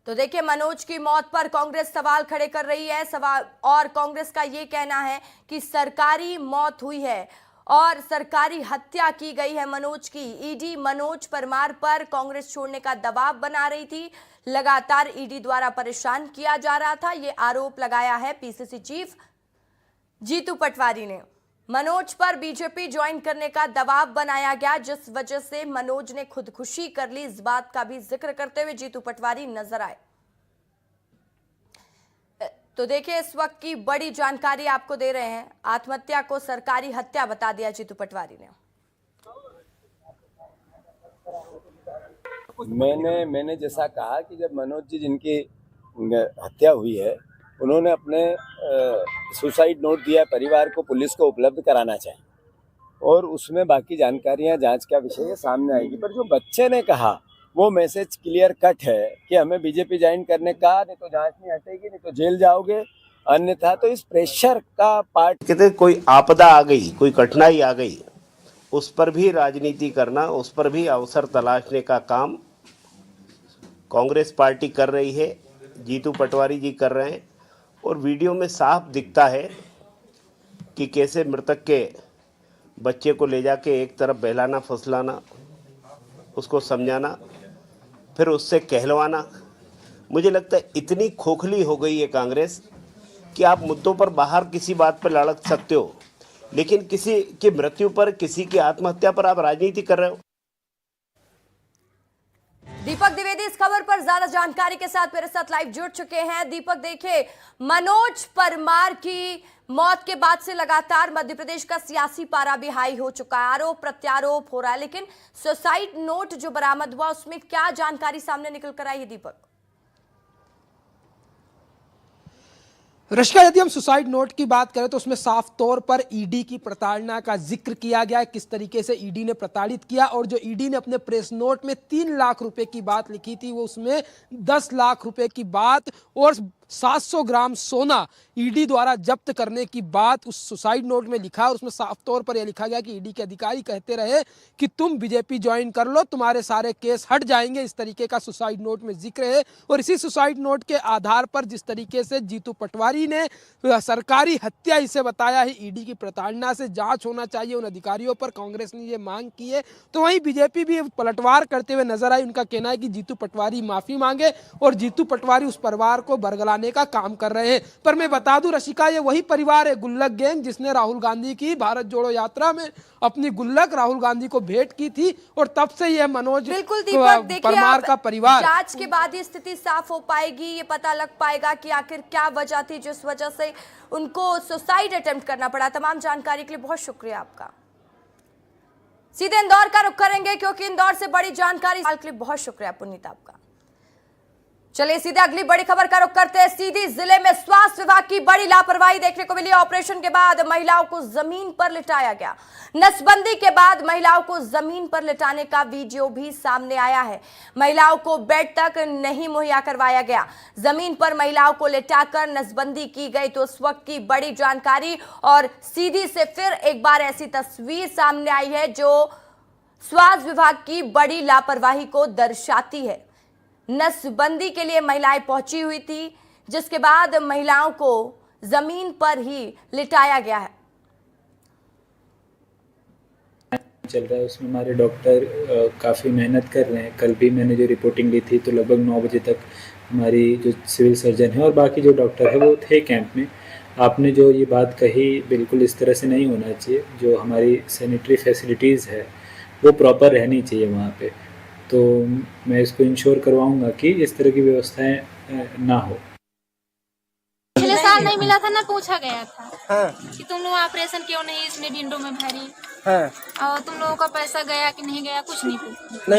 तो देखिए, मनोज की मौत पर कांग्रेस सवाल खड़े कर रही है। और कांग्रेस का ये कहना है कि सरकारी मौत हुई है और सरकारी हत्या की गई है मनोज की। ईडी मनोज परमार पर कांग्रेस छोड़ने का दबाव बना रही थी। लगातार ईडी द्वारा परेशान किया जा रहा था, ये आरोप लगाया है पीसीसी चीफ जीतू पटवारी ने। मनोज पर बीजेपी ज्वाइन करने का दबाव बनाया गया, जिस वजह से मनोज ने खुदकुशी कर ली। इस बात का भी जिक्र करते हुए जीतू पटवारी नजर आए। तो देखिए, इस वक्त की बड़ी जानकारी आपको दे रहे हैं। आत्महत्या को सरकारी हत्या बता दिया जीतू पटवारी ने। मैंने जैसा कहा कि जब मनोज जी जिनकी हत्या हुई है, उन्होंने अपने सुसाइड नोट दिया परिवार को, पुलिस को उपलब्ध कराना चाहिए और उसमें बाकी जानकारियां जांच का विषय है, सामने आएगी। पर जो बच्चे ने कहा वो मैसेज क्लियर कट है कि हमें बीजेपी ज्वाइन करने का, नहीं तो जांच नहीं हटेगी, नहीं तो जेल जाओगे, अन्यथा। तो इस प्रेशर का पार्ट, कहते कोई आपदा आ गई, कोई कठिनाई आ गई, उस पर भी राजनीति करना, उस पर भी अवसर तलाशने का काम कांग्रेस पार्टी कर रही है, जीतू पटवारी जी कर रहे हैं। और वीडियो में साफ दिखता है कि कैसे मृतक के बच्चे को ले जाके एक तरफ बहलाना फुसलाना, उसको समझाना, फिर उससे कहलवाना। मुझे लगता है इतनी खोखली हो गई है कांग्रेस कि आप मुद्दों पर बाहर किसी बात पर लड़क सकते हो, लेकिन किसी की मृत्यु पर, किसी की आत्महत्या पर आप राजनीति कर रहे हो। दीपक द्विवेदी इस खबर पर ज्यादा जानकारी के साथ मेरे साथ लाइव जुड़ चुके हैं। दीपक, देखिए, मनोज परमार की मौत के बाद से लगातार मध्य प्रदेश का सियासी पारा भी हाई हो चुका है। आरोप प्रत्यारोप हो रहा है, लेकिन सुसाइड नोट जो बरामद हुआ उसमें क्या जानकारी सामने निकल कर आई है दीपक? रशिका, यदि हम सुसाइड नोट की बात करें तो उसमें साफ तौर पर ईडी की प्रताड़ना का जिक्र किया गया है, किस तरीके से ईडी ने प्रताड़ित किया। और जो ईडी ने अपने प्रेस नोट में 3 लाख रुपए की बात लिखी थी, वो उसमें 10 लाख रुपए की बात और 700 ग्राम सोना ईडी द्वारा जब्त करने की बात उस सुसाइड नोट में लिखा। और उसमें साफ तौर पर यह लिखा गया कि ईडी के अधिकारी कहते रहे कि तुम बीजेपी ज्वाइन कर लो, तुम्हारे सारे केस हट जाएंगे। इस तरीके का सुसाइड नोट में जिक्र है। और इसी सुसाइड नोट के आधार पर जिस तरीके से जीतू पटवारी ने सरकारी हत्या इसे बताया है, ईडी की प्रताड़ना से जांच होना चाहिए उन अधिकारियों पर, कांग्रेस ने ये मांग की है। तो वहीं बीजेपी भी पलटवार करते हुए नजर आई। उनका कहना है कि जीतू पटवारी माफी मांगे और जीतू पटवारी उस परिवार को बरगलाने का काम कर रहे हैं। पर मैं बता दूं रशिका, ये वही परिवार है, गुल्लक गैंग, जिसने राहुल गांधी की भारत जोड़ो यात्रा में अपनी गुल्लक राहुल गांधी को भेंट की थी। और तब से यह मनोज परमार का परिवार। जांच के बाद ही स्थिति साफ हो पाएगी, ये पता लग पाएगा कि आखिर क्या वजह थी जिस वजह से उनको सुसाइड अटेम्प्ट करना पड़ा। तमाम जानकारी के लिए बहुत शुक्रिया आपका। सीधे इंदौर का रुख करेंगे क्योंकि इंदौर से बड़ी जानकारी के लिए बहुत शुक्रिया पुनीत आपका। चलिए सीधे अगली बड़ी खबर का रुख करते हैं। सीधी जिले में स्वास्थ्य विभाग की बड़ी लापरवाही देखने को मिली। ऑपरेशन के बाद महिलाओं को जमीन पर लिटाया गया। नसबंदी के बाद महिलाओं को जमीन पर लिटाने का वीडियो भी सामने आया है। महिलाओं को बेड तक नहीं मुहैया करवाया गया, जमीन पर महिलाओं को लिटाकर नसबंदी की गई। तो उस वक्त की बड़ी जानकारी और सीधी से फिर एक बार ऐसी तस्वीर सामने आई है जो स्वास्थ्य विभाग की बड़ी लापरवाही को दर्शाती है। नसबंदी के लिए महिलाएं पहुंची हुई थी, जिसके बाद महिलाओं को जमीन पर ही लिटाया गया है। चल रहा है उसमें हमारे डॉक्टर काफ़ी मेहनत कर रहे हैं। कल भी मैंने जो रिपोर्टिंग ली थी तो लगभग 9 बजे तक हमारी जो सिविल सर्जन है और बाकी जो डॉक्टर है वो थे कैंप में। आपने जो ये बात कही बिल्कुल इस तरह से नहीं होना चाहिए। जो हमारी सैनिटरी फैसिलिटीज़ है वो प्रॉपर रहनी चाहिए वहाँ पे। तो मैं इसको इंश्योर करवाऊंगा कि इस तरह की व्यवस्थाएं ना हो। पिछले साल नहीं मिला था ना, पूछा गया था कि तुम लोग ऑपरेशन क्यों नहीं इसमें विंडो में भरी, और तुम लोगों का पैसा गया कि नहीं गया, कुछ नहीं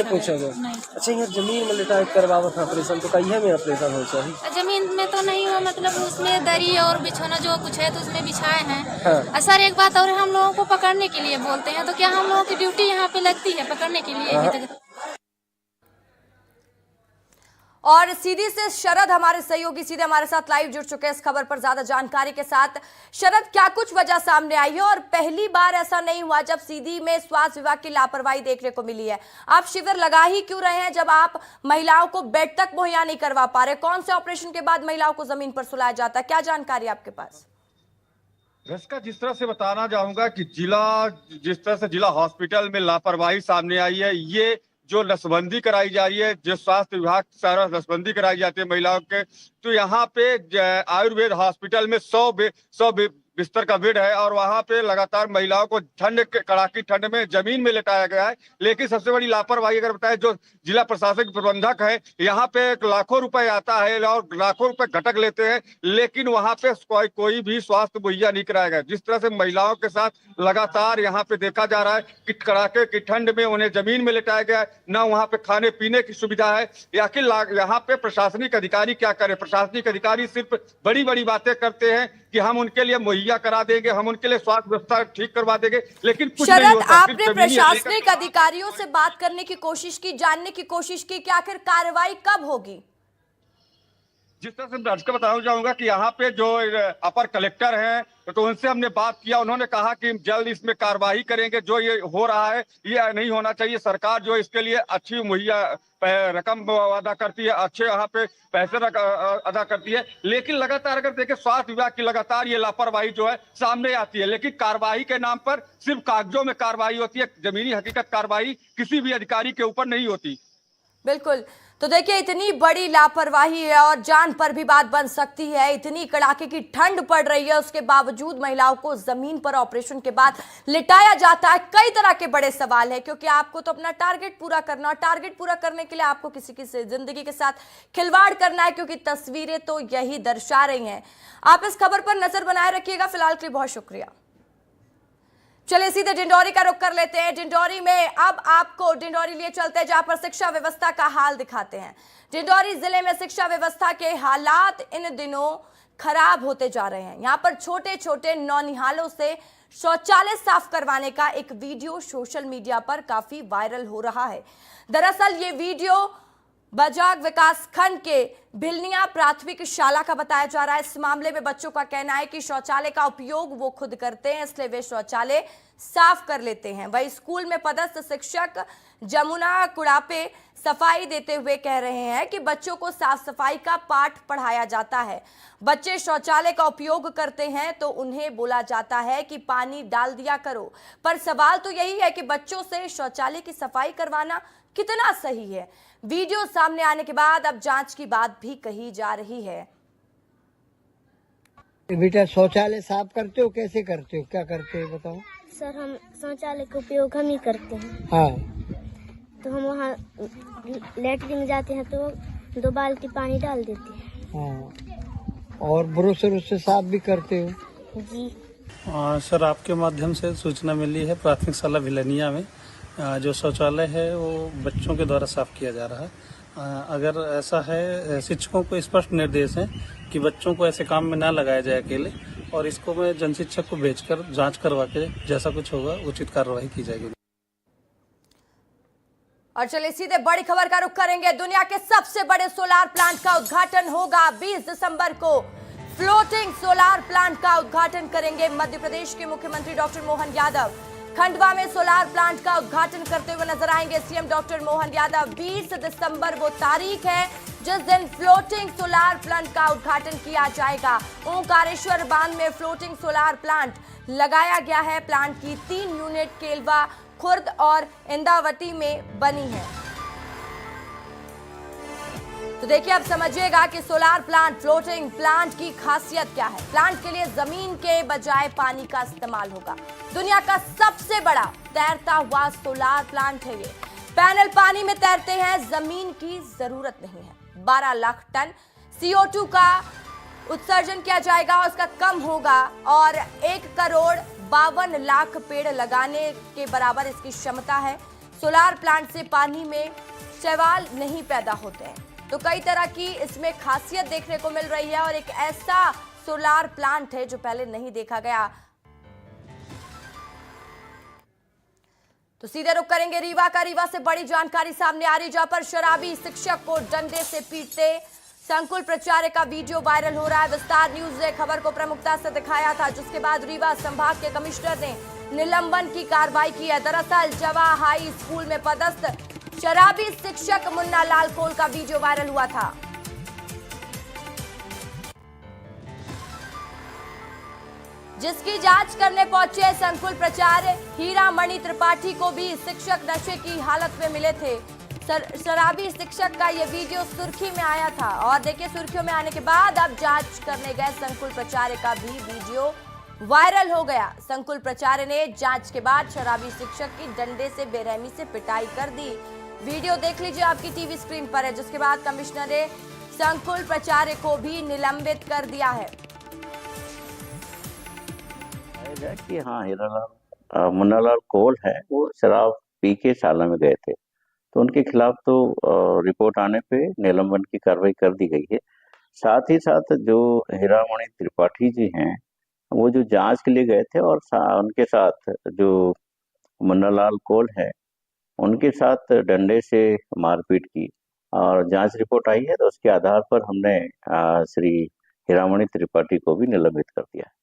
पूछा गया। अच्छा, यहाँ जमीन में लिटा करवावा था ऑपरेशन, तो कहीं में ऑपरेशन हो चाहिए। जमीन में तो नहीं हुआ, मतलब उसमें दरी और बिछौना जो कुछ है तो उसमें बिछाए हैं। सर एक बात और, हम लोगों को पकड़ने के लिए बोलते हैं, तो क्या हम लोगों की ड्यूटी यहाँ पे लगती है पकड़ने के लिए? और सीधी से शरद हमारे सहयोगी सीधे हमारे साथ लाइव जुड़ चुके हैं इस खबर पर ज्यादा जानकारी के साथ। शरद, क्या कुछ वजह सामने आई है और पहली बार ऐसा नहीं हुआ जब सीधी में स्वास्थ्य विभाग की लापरवाही देखने को मिली है? आप शिविर लगा ही क्यों रहे हैं जब आप महिलाओं को बेड तक मुहैया नहीं करवा पा रहे? कौन से ऑपरेशन के बाद महिलाओं को जमीन पर सुलाया जाता है? क्या जानकारी आपके पास? रश्का, जिस तरह से बताना चाहूंगा कि जिस तरह से जिला हॉस्पिटल में लापरवाही सामने आई है, ये जो नसबंदी कराई जा रही है, जो स्वास्थ्य विभाग सारा नसबंदी कराई जाती है महिलाओं के, तो यहाँ पे आयुर्वेद हॉस्पिटल में 100 बिस्तर का बेड है और वहाँ पे लगातार महिलाओं को कड़ाकी ठंड में जमीन में लेटाया गया है। लेकिन सबसे बड़ी लापरवाही अगर बताए, जो जिला प्रशासनिक प्रबंधक है, यहाँ पे लाखों रुपए आता है और लाखों रुपए घटक लेते हैं, लेकिन वहाँ पे कोई भी स्वास्थ्य मुहैया नहीं कराया गया। जिस तरह से महिलाओं के साथ लगातार यहाँ पे देखा जा रहा है कि कड़ाके की ठंड में उन्हें जमीन में लेटाया गया है, न वहाँ पे खाने पीने की सुविधा है। यहाँ पे प्रशासनिक अधिकारी क्या करे? प्रशासनिक अधिकारी सिर्फ बड़ी बड़ी बातें करते हैं कि हम उनके लिए मुहैया करा देंगे, हम उनके लिए स्वास्थ्य व्यवस्था ठीक करवा देंगे, लेकिन कुछ नहीं शरद, होता। आपने प्रशासनिक अधिकारियों से बात करने की कोशिश की, जानने की कोशिश की कि आखिर कार्रवाई कब होगी? जिस तरह से मैं आपको बताना चाहूंगा कि यहाँ पे जो अपर कलेक्टर हैं, तो उनसे हमने बात किया, उन्होंने कहा कि जल्द इसमें कार्रवाई करेंगे। जो ये हो रहा है ये नहीं होना चाहिए। सरकार जो इसके लिए अच्छी मुहैया रकम अदा करती है, अच्छे यहाँ पे पैसे अदा करती है, लेकिन लगातार अगर देखें स्वास्थ्य विभाग की लगातार ये लापरवाही जो है सामने आती है। लेकिन कार्रवाई के नाम पर सिर्फ कागजों में कार्रवाई होती है, जमीनी हकीकत कार्रवाई किसी भी अधिकारी के ऊपर नहीं होती। बिल्कुल, तो देखिए इतनी बड़ी लापरवाही है और जान पर भी बात बन सकती है। इतनी कड़ाके की ठंड पड़ रही है, उसके बावजूद महिलाओं को जमीन पर ऑपरेशन के बाद लिटाया जाता है। कई तरह के बड़े सवाल है, क्योंकि आपको तो अपना टारगेट पूरा करना, और टारगेट पूरा करने के लिए आपको किसी की जिंदगी के साथ खिलवाड़ करना है, क्योंकि तस्वीरें तो यही दर्शा रही हैं। आप इस खबर पर नजर बनाए रखिएगा। फिलहाल के लिए बहुत शुक्रिया। चलिए सीधे डिंडौरी का रुख कर लेते हैं। डिंडौरी में अब आपको डिंडौरी लिए चलते हैं, जहां पर शिक्षा व्यवस्था का हाल दिखाते हैं। डिंडौरी जिले में शिक्षा व्यवस्था के हालात इन दिनों खराब होते जा रहे हैं। यहां पर छोटे छोटे नौनिहालों से शौचालय साफ करवाने का एक वीडियो सोशल मीडिया पर काफी वायरल हो रहा है। दरअसल ये वीडियो बजाग विकास खंड के भिलनिया प्राथमिक शाला का बताया जा रहा है। इस मामले में बच्चों का कहना है कि शौचालय का उपयोग वो खुद करते हैं, इसलिए वे शौचालय साफ कर लेते हैं। वही स्कूल में पदस्थ शिक्षक जमुना कुड़ापे सफाई देते हुए कह रहे हैं कि बच्चों को साफ सफाई का पाठ पढ़ाया जाता है। बच्चे शौचालय का उपयोग करते हैं तो उन्हें बोला जाता है कि पानी डाल दिया करो, पर सवाल तो यही है कि बच्चों से शौचालय की सफाई करवाना कितना सही है। वीडियो सामने आने के बाद अब जांच की बात भी कही जा रही है। बेटा शौचालय साफ करते हो, कैसे करते हो, क्या करते हो बताओ? सर हम शौचालय का उपयोग हम ही करते हैं। हाँ, तो हम वहाँ लेटरिन में जाते हैं तो 2 बाल्टी पानी डाल देते हैं। हाँ, और ब्रश से साफ भी करते हो? जी सर, आपके माध्यम से सूचना मिली है प्राथमिक शाला भिलनिया में जो शौचालय है वो बच्चों के द्वारा साफ किया जा रहा है। अगर ऐसा है, शिक्षकों को स्पष्ट निर्देश है कि बच्चों को ऐसे काम में ना लगाया जाए अकेले, और इसको मैं जन शिक्षक को भेजकर जांच करवा के जैसा कुछ होगा उचित कार्रवाई की जाएगी। और चलिए सीधे बड़ी खबर का रुख करेंगे। दुनिया के सबसे बड़े सोलार प्लांट का उद्घाटन होगा 20 दिसंबर को। फ्लोटिंग सोलार प्लांट का उद्घाटन करेंगे मध्य प्रदेश के मुख्यमंत्री डॉक्टर मोहन यादव। खंडवा में सोलार प्लांट का उद्घाटन करते हुए नजर आएंगे सीएम डॉक्टर मोहन यादव। 20 दिसंबर वो तारीख है जिस दिन फ्लोटिंग सोलार प्लांट का उद्घाटन किया जाएगा। ओंकारेश्वर बांध में फ्लोटिंग सोलार प्लांट लगाया गया है। प्लांट की 3 यूनिट केलवा, खुर्द और इंदावती में बनी है। तो देखिए अब समझिएगा कि सोलार प्लांट, फ्लोटिंग प्लांट की खासियत क्या है। प्लांट के लिए जमीन के बजाय पानी का इस्तेमाल होगा। दुनिया का सबसे बड़ा तैरता हुआ सोलार प्लांट है ये। पैनल पानी में तैरते हैं, जमीन की जरूरत नहीं है। 12 लाख टन CO2 का उत्सर्जन किया जाएगा, उसका कम होगा, और 1,52,00,000 पेड़ लगाने के बराबर इसकी क्षमता है। सोलार प्लांट से पानी में शैवाल नहीं पैदा होते हैं। तो कई तरह की इसमें खासियत देखने को मिल रही है, और एक ऐसा सोलार प्लांट है जो पहले नहीं देखा गया। तो सीधे रुक करेंगे रीवा का। रीवा से बड़ी जानकारी सामने आ रही, जहां पर शराबी शिक्षक को डंडे से पीटते संकुल प्राचार्य का वीडियो वायरल हो रहा है। विस्तार न्यूज ने खबर को प्रमुखता से दिखाया था, जिसके बाद रीवा संभाग के कमिश्नर ने निलंबन की कार्रवाई की है। दरअसल जवाहर हाई स्कूल में पदस्थ शराबी शिक्षक मुन्ना लाल कोल का वीडियो वायरल हुआ था, जिसकी जांच करने पहुंचे संकुल प्राचार्य हीरामणि त्रिपाठी को भी शिक्षक नशे की हालत में मिले थे। शराबी शिक्षक का यह वीडियो सुर्खी में आया था और देखिए, सुर्खियों में आने के बाद अब जांच करने गए संकुल प्राचार्य का भी वीडियो वायरल हो गया। संकुल प्राचार्य ने जांच के बाद शराबी शिक्षक की डंडे से बेरहमी से पिटाई कर दी। वीडियो देख लीजिए, आपकी टीवी स्क्रीन पर है, जिसके बाद कमिश्नर ने संकुल प्राचार्य को भी निलंबित कर दिया है। कि हाँ, मुन्नालाल कोल है, वो शराब पी के शाला में गए थे, तो उनके खिलाफ तो रिपोर्ट आने पे निलंबन की कार्रवाई कर दी गई है। साथ ही साथ जो हीरामणि त्रिपाठी जी हैं, वो जो जांच के लिए गए थे और उनके साथ जो मुन्नालाल कोल है, उनके साथ डंडे से मारपीट की और जांच रिपोर्ट आई है, तो उसके आधार पर हमने श्री हीरामणि त्रिपाठी को भी निलंबित कर दिया है।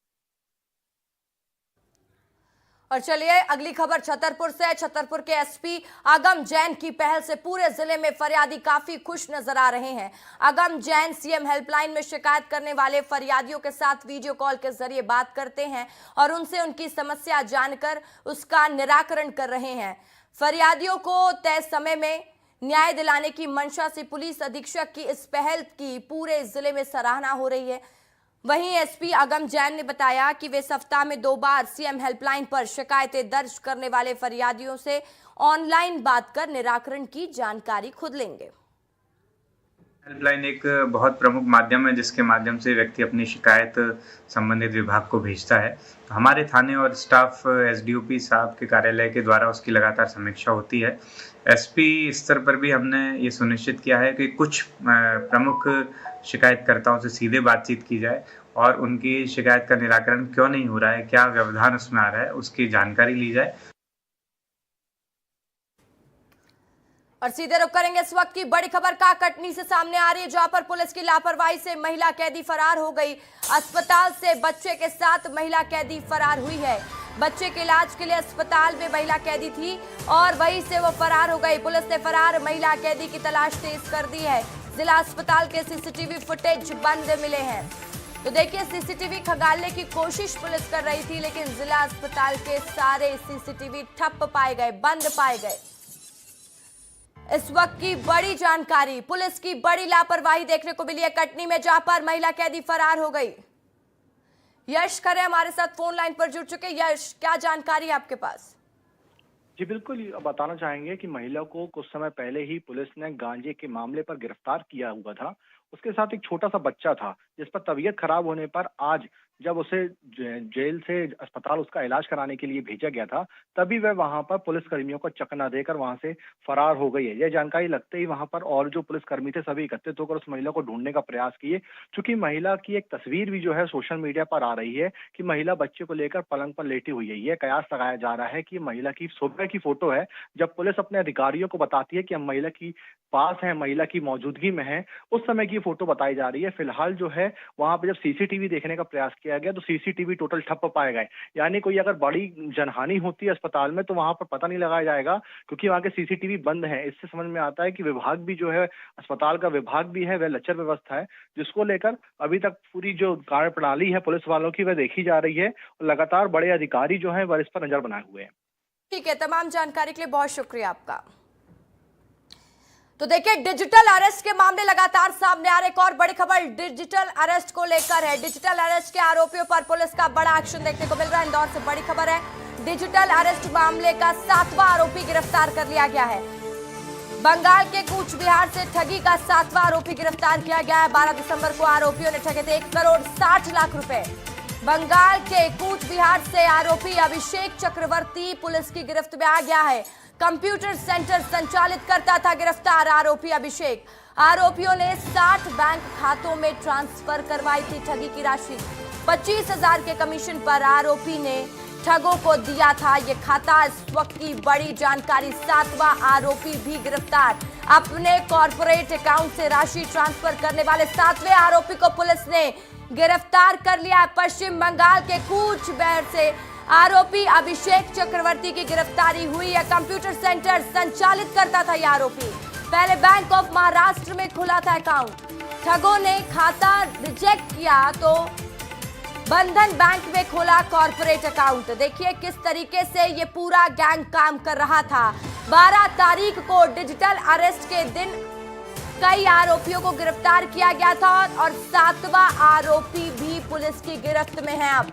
और चलिए अगली खबर छतरपुर से। छतरपुर के एसपी अगम जैन की पहल से पूरे जिले में फरियादी काफी खुश नजर आ रहे हैं। अगम जैन सीएम हेल्पलाइन में शिकायत करने वाले फरियादियों के साथ वीडियो कॉल के जरिए बात करते हैं और उनसे उनकी समस्या जानकर उसका निराकरण कर रहे हैं। फरियादियों को तय समय में न्याय दिलाने की मंशा से पुलिस अधीक्षक की इस पहल की पूरे जिले में सराहना हो रही है। वहीं एसपी अगम जैन ने बताया कि वे सप्ताह में 2 बार सीएम हेल्पलाइन पर शिकायतें दर्ज करने वाले फरियादियों से ऑनलाइन बात कर निराकरण की जानकारी खुद लेंगे। हेल्पलाइन एक बहुत प्रमुख माध्यम है, जिसके माध्यम से व्यक्ति अपनी शिकायत संबंधित विभाग को भेजता है। तो हमारे थाने और स्टाफ एसडीओपी साहब के कार्यालय के द्वारा उसकी लगातार समीक्षा होती है। एसपी स्तर पर भी हमने ये सुनिश्चित किया है कि कुछ प्रमुख शिकायतकर्ताओं से सीधे बातचीत की जाए और उनकी शिकायत का निराकरण क्यों नहीं हो रहा है, क्या व्यवधान उसमें आ रहा है, उसकी जानकारी ली जाए। और सीधे रुक करेंगे इस वक्त की बड़ी खबर का कटनी से सामने आ रही है, जहां पर पुलिस की लापरवाही से महिला कैदी फरार हो गई। अस्पताल से बच्चे के साथ महिला कैदी फरार हुई है। बच्चे के इलाज के लिए अस्पताल में महिला कैदी थी और वहीं से वो फरार हो गई। पुलिस ने फरार महिला कैदी की तलाश तेज कर दी है। जिला अस्पताल के सीसीटीवी फुटेज बंद मिले हैं। तो देखिए, सीसीटीवी खंगालने की कोशिश पुलिस कर रही थी, लेकिन जिला अस्पताल के सारे सीसीटीवी ठप पाए गए, बंद पाए गए। इस वक्त की बड़ी जानकारी, पुलिस की बड़ी लापरवाही देखने को मिली है कटनी में, जहां पर महिला कैदी फरार हो गई। यश खरे हमारे साथ फोन लाइन पर जुड़ चुके। यश, क्या जानकारी है आपके पास? जी बिल्कुल, बताना चाहेंगे कि महिला को कुछ समय पहले ही पुलिस ने गांजे के मामले पर गिरफ्तार किया हुआ था। उसके साथ एक छोटा सा बच्चा था, जिस पर तबीयत खराब होने पर आज जब उसे जेल से अस्पताल उसका इलाज कराने के लिए भेजा गया था, तभी वह वहां पर पुलिस कर्मियों को चकना देकर वहां से फरार हो गई है। यह जानकारी लगते ही वहां पर और जो पुलिस कर्मी थे सभी एकत्रित होकर उस महिला को ढूंढने का प्रयास किए। चूंकि महिला की एक तस्वीर भी जो है सोशल मीडिया पर आ रही है कि महिला बच्चे को लेकर पलंग पर लेटी हुई है। यह कयास लगाया जा रहा है कि महिला की सुबह की फोटो है, जब पुलिस अपने अधिकारियों को बताती है कि हम महिला की पास है, महिला की मौजूदगी में है, उस समय की फोटो बताई जा रही है। फिलहाल जो है वहां पर जब सीसीटीवी देखने का प्रयास किया गया तो सीसीटीवी टोटल ठप्प पाए गए। यानी कोई अगर बड़ी जनहानि होती है अस्पताल में तो वहां पर पता नहीं लगाया जाएगा, क्योंकि वहां के सीसीटीवी बंद हैं। इससे समझ में आता है कि विभाग भी जो है, अस्पताल का विभाग भी है, वह लचर व्यवस्था है, जिसको लेकर अभी तक पूरी जो कार्य प्रणाली है पुलिस वालों की वह देखी जा रही है। लगातार बड़े अधिकारी जो है वह इस पर नजर बनाए हुए हैं। ठीक है, तमाम जानकारी के लिए बहुत शुक्रिया आपका। तो देखिए, डिजिटल अरेस्ट के मामले लगातार सामने आ रहे। एक और बड़ी खबर डिजिटल अरेस्ट को लेकर है। डिजिटल अरेस्ट के आरोपियों पर पुलिस का बड़ा एक्शन देखने को मिल रहा है। इंदौर से बड़ी खबर है, डिजिटल अरेस्ट मामले का 7वां आरोपी गिरफ्तार कर लिया गया है। बंगाल के कूच बिहार से ठगी का 7वां आरोपी गिरफ्तार किया गया है। 12 दिसंबर को आरोपियों ने ठगे थे 1 करोड़ 60 लाख रुपए। बंगाल के कूच बिहार से आरोपी अभिषेक चक्रवर्ती पुलिस की गिरफ्त में आ गया है। कंप्यूटर सेंटर संचालित करता था गिरफ्तार आरोपी अभिषेक। आरोपियों ने 60 बैंक खातों में ट्रांसफर करवाई थी ठगी की राशि। 25,000 के कमीशन पर आरोपी ने ठगों को दिया था ये खाता। इस वक्त की बड़ी जानकारी, 7वां आरोपी भी गिरफ्तार। अपने कॉर्पोरेट अकाउंट से राशि ट्रांसफर करने वाले 7वें आरोपी को पुलिस ने गिरफ्तार कर लिया है। पश्चिम बंगाल के कूच बिहार से आरोपी अभिषेक चक्रवर्ती की गिरफ्तारी हुई है। कंप्यूटर सेंटर संचालित करता था यह आरोपी। पहले बैंक ऑफ महाराष्ट्र में खुला था अकाउंट। ठगों ने खाता रिजेक्ट किया तो बंधन बैंक में खोला कॉर्पोरेट अकाउंट। देखिए किस तरीके से ये पूरा गैंग काम कर रहा था। 12 तारीख को डिजिटल अरेस्ट के दिन कई आरोपियों को गिरफ्तार किया गया था और 7वां आरोपी भी पुलिस की गिरफ्त में है। अब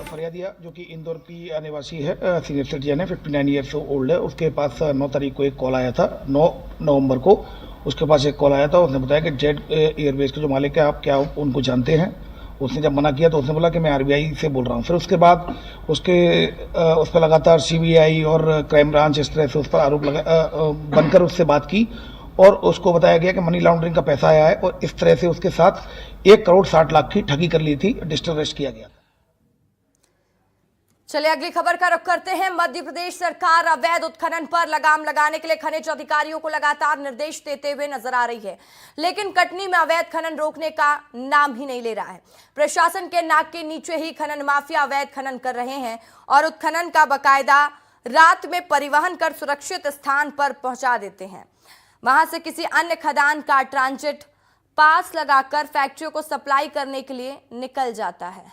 फरियादिया जो कि इंदौर की निवासी है, सीनियर सिटीजन है, 59 ईयर्स ओल्ड है। उसके पास 9 तारीख को एक कॉल आया था। 9 नवंबर को उसके पास एक कॉल आया था। उसने बताया कि जेट एयरवेज के जो मालिक है, आप क्या उनको जानते हैं? उसने जब मना किया तो उसने बोला कि मैं आरबीआई से बोल रहा हूँ। फिर उसके बाद उस पर लगातार सीबीआई और क्राइम ब्रांच इस तरह से उस पर आरोप बनकर उससे बात की और उसको बताया गया कि मनी लॉन्ड्रिंग का पैसा आया है और इस तरह से उसके साथ 1 करोड़ 60 लाख की ठगी कर ली थी। डिजिटल अरेस्ट किया गया। चलिए अगली खबर का रुख करते हैं। मध्य प्रदेश सरकार अवैध उत्खनन पर लगाम लगाने के लिए खनिज अधिकारियों को लगातार निर्देश देते हुए नजर आ रही है, लेकिन कटनी में अवैध खनन रोकने का नाम ही नहीं ले रहा है। प्रशासन के नाक के नीचे ही खनन माफिया अवैध खनन कर रहे हैं और उत्खनन का बकायदा रात में परिवहन कर सुरक्षित स्थान पर पहुंचा देते हैं। वहां से किसी अन्य खदान का ट्रांजिट पास लगाकर फैक्ट्रियों को सप्लाई करने के लिए निकल जाता है।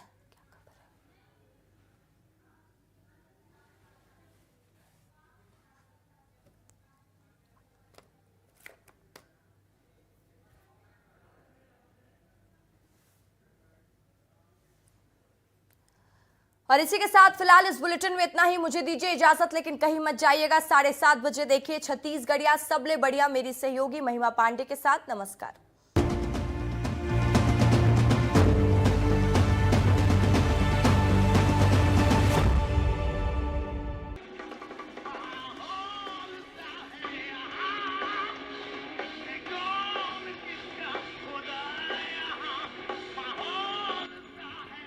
और इसी के साथ फिलहाल इस बुलेटिन में इतना ही। मुझे दीजिए इजाजत, लेकिन कहीं मत जाइएगा। 7:30 बजे देखिए छत्तीसगढ़िया सबले बढ़िया मेरी सहयोगी महिमा पांडे के साथ। नमस्कार।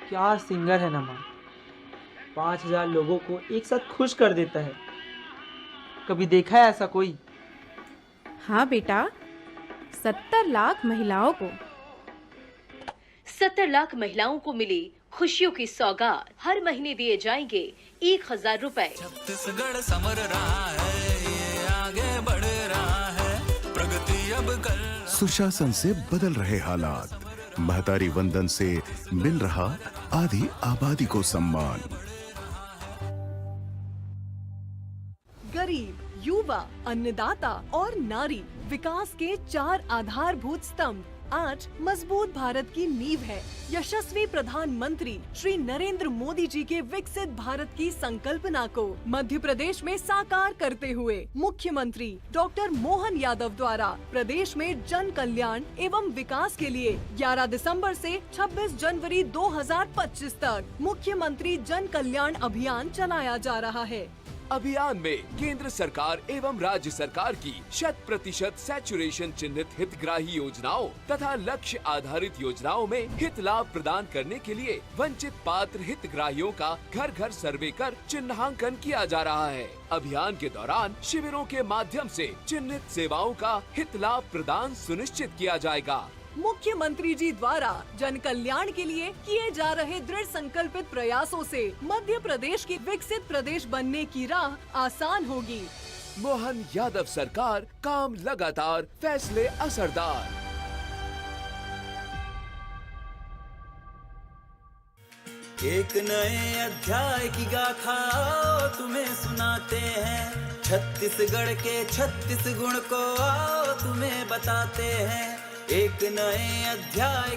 क्या सिंगर है नमा, 5000 लोगों को एक साथ खुश कर देता है। कभी देखा है ऐसा कोई? हाँ बेटा, 70 लाख महिलाओं को 70 लाख महिलाओं को मिली खुशियों की सौगात। हर महीने दिए जाएंगे 1000 रुपए। छत्तीसगढ़ समर रहा है, ये आगे बढ़ रहा है, प्रगति अब कर। सुशासन से बदल रहे हालात, महतारी वंदन से मिल रहा आधी आबादी को सम्मान। गरीब, युवा, अन्नदाता और नारी, विकास के 4 आधारभूत स्तंभ आज मजबूत भारत की नींव है। यशस्वी प्रधानमंत्री श्री नरेंद्र मोदी जी के विकसित भारत की संकल्पना को मध्य प्रदेश में साकार करते हुए मुख्यमंत्री डॉक्टर मोहन यादव द्वारा प्रदेश में जन कल्याण एवं विकास के लिए 11 दिसंबर से 26 जनवरी 2025 तक मुख्यमंत्री जन कल्याण अभियान चलाया जा रहा है। अभियान में केंद्र सरकार एवं राज्य सरकार की 100% सैचुरेशन चिन्हित हितग्राही योजनाओं तथा लक्ष्य आधारित योजनाओं में हित लाभ प्रदान करने के लिए वंचित पात्र हितग्राहियों का घर घर सर्वे कर चिन्हांकन किया जा रहा है। अभियान के दौरान शिविरों के माध्यम से चिन्हित सेवाओं का हित लाभ प्रदान सुनिश्चित किया जाएगा। मुख्यमंत्री जी द्वारा जन कल्याण के लिए किए जा रहे दृढ़ संकल्पित प्रयासों से मध्य प्रदेश की विकसित प्रदेश बनने की राह आसान होगी। मोहन यादव सरकार, काम लगातार, फैसले असरदार। एक नए अध्याय की गाथा तुम्हें सुनाते हैं, छत्तीसगढ़ के 36 गुण को आओ तुम्हें बताते हैं। एक नए अध्याय की